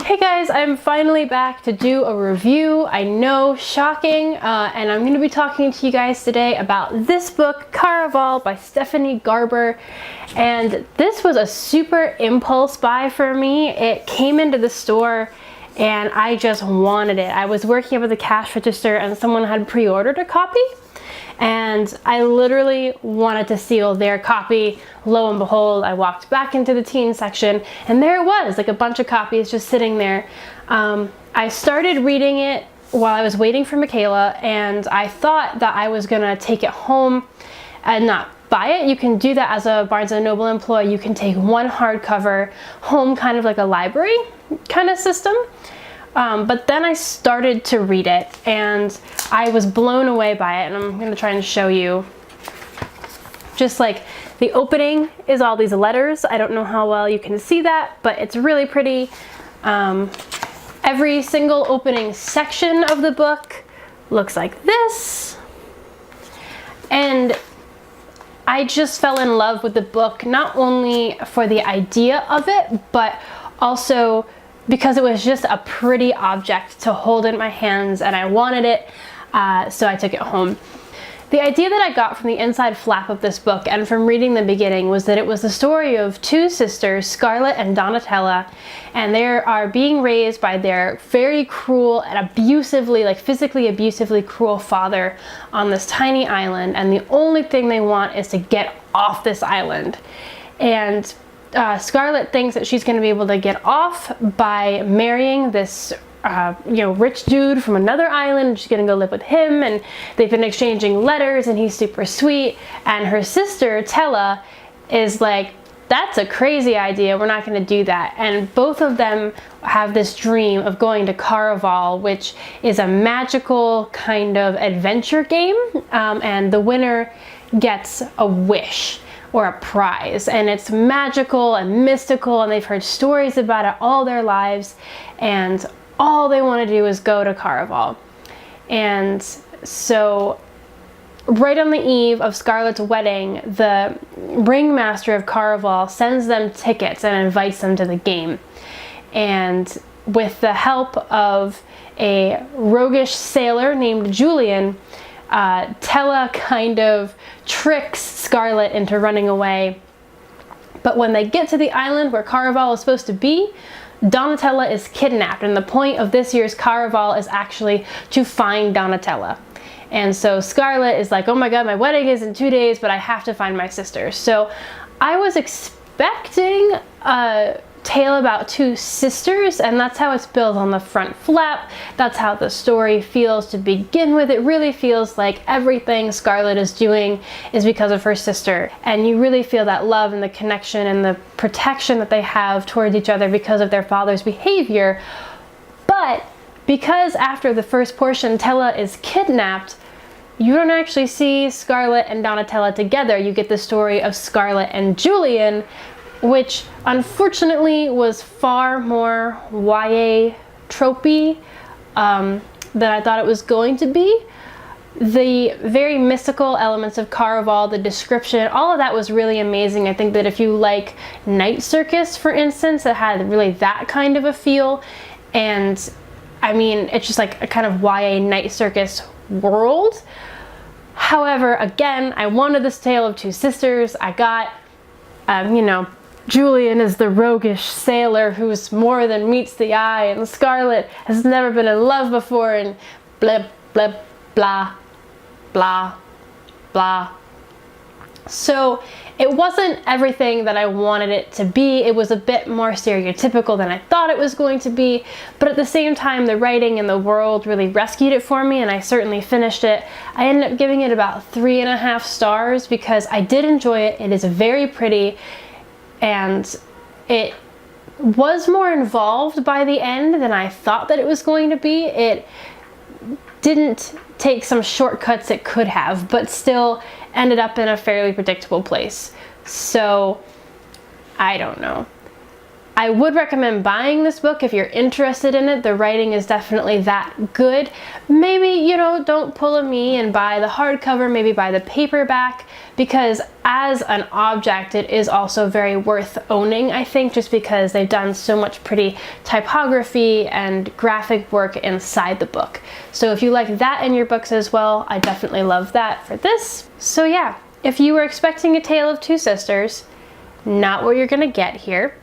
Hey guys, I'm finally back to do a review. I know, shocking, and I'm going to be talking to you guys today about this book, Caraval by Stephanie Garber. And this was a super impulse buy for me. It came into the store and I just wanted it. I was working up at the cash register and someone had pre-ordered a copy. And I literally wanted to steal their copy. Lo and behold, I walked back into the teen section and there it was, like a bunch of copies just sitting there. I started reading it while I was waiting for Michaela, and I thought that I was gonna take it home and not buy it. You can do that as a Barnes & Noble employee. You can take one hardcover home, kind of like a library kind of system. But then I started to read it and I was blown away by it, and I'm going to try and show you. Just like the opening is all these letters. I don't know how well you can see that, but it's really pretty. Every single opening section of the book looks like this. And I just fell in love with the book, not only for the idea of it, but also because it was just a pretty object to hold in my hands and I wanted it, so I took it home. The idea that I got from the inside flap of this book and from reading the beginning was that it was the story of two sisters, Scarlett and Donatella, and they are being raised by their very cruel and abusively, like physically abusively cruel father on this tiny island, and the only thing they want is to get off this island. And Scarlett thinks that she's going to be able to get off by marrying this rich dude from another island. She's going to go live with him, and they've been exchanging letters and he's super sweet. And her sister, Tella, is like, that's a crazy idea, we're not going to do that. And both of them have this dream of going to Caraval, which is a magical kind of adventure game, and the winner gets a wish or a prize, and it's magical and mystical, and they've heard stories about it all their lives, and all they want to do is go to Caraval. And so right on the eve of Scarlett's wedding, the ringmaster of Caraval sends them tickets and invites them to the game. And with the help of a roguish sailor named Julian, Tella kind of tricks Scarlett into running away. But when they get to the island where Caraval is supposed to be, Donatella is kidnapped, and the point of this year's Caraval is actually to find Donatella. And so Scarlett is like, oh my god, my wedding is in 2 days, but I have to find my sister. So I was expecting a tale about two sisters, and that's how it's built on the front flap. That's how the story feels to begin with. It really feels like everything Scarlett is doing is because of her sister, and you really feel that love and the connection and the protection that they have towards each other because of their father's behavior. But because after the first portion Tella is kidnapped, you don't actually see Scarlett and Donatella together. You get the story of Scarlett and Julian, which unfortunately was far more YA tropey than I thought it was going to be. The very mystical elements of Caraval, the description, all of that was really amazing. I think that if you like Night Circus, for instance, it had really that kind of a feel. And I mean, it's just like a kind of YA Night Circus world. However, again, I wanted this tale of two sisters. I got, Julian is the roguish sailor who's more than meets the eye, and Scarlett has never been in love before, and blah, blah, blah, blah, blah. So it wasn't everything that I wanted it to be. It was a bit more stereotypical than I thought it was going to be, but at the same time, the writing and the world really rescued it for me, and I certainly finished it. I ended up giving it about 3.5 stars because I did enjoy it. It is very pretty, and it was more involved by the end than I thought that it was going to be. It didn't take some shortcuts it could have, but still ended up in a fairly predictable place. So I don't know. I would recommend buying this book if you're interested in it. The writing is definitely that good. Maybe, you know, don't pull a me and buy the hardcover, maybe buy the paperback, because as an object, it is also very worth owning, I think, just because they've done so much pretty typography and graphic work inside the book. So if you like that in your books as well, I definitely love that for this. So yeah, if you were expecting A Tale of Two Sisters, not what you're gonna get here.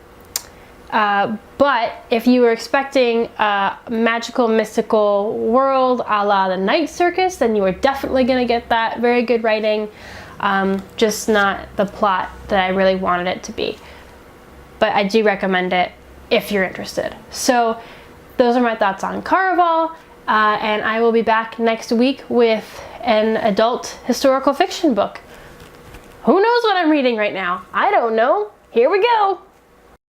But if you were expecting a magical, mystical world a la the Night Circus, then you are definitely going to get that. Very good writing, just not the plot that I really wanted it to be. But I do recommend it if you're interested. So those are my thoughts on Caraval, and I will be back next week with an adult historical fiction book. Who knows what I'm reading right now? I don't know. Here we go.